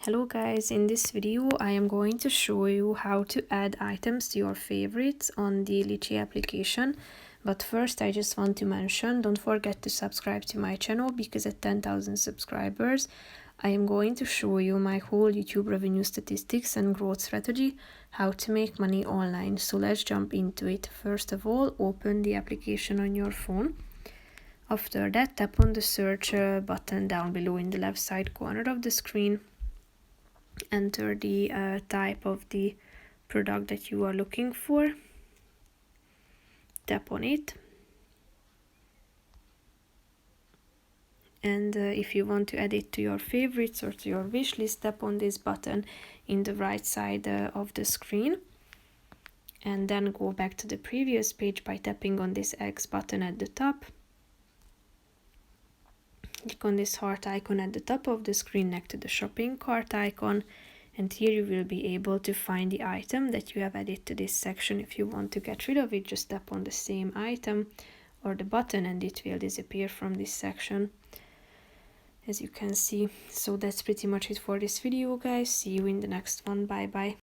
Hello guys, in this video I am going to show you how to add items to your favorites on the Lichi application. But first I just want to mention, don't forget to subscribe to my channel because at 10,000 subscribers I am going to show you my whole YouTube revenue statistics and growth strategy, how to make money online. So let's jump into it. First of all, open the application on your phone. After that, tap on the search button down below in the left side corner of the screen. Enter the type of the product that you are looking for. Tap on it. And if you want to add it to your favorites or to your wish list, tap on this button in the right side of the screen. And then go back to the previous page by tapping on this X button at the top. Click on this heart icon at the top of the screen next to the shopping cart icon, and here you will be able to find the item that you have added to this section. If you want to get rid of it, just tap on the same item or the button and it will disappear from this section, as you can see. So that's pretty much it for this video, guys. See you in the next one. Bye bye.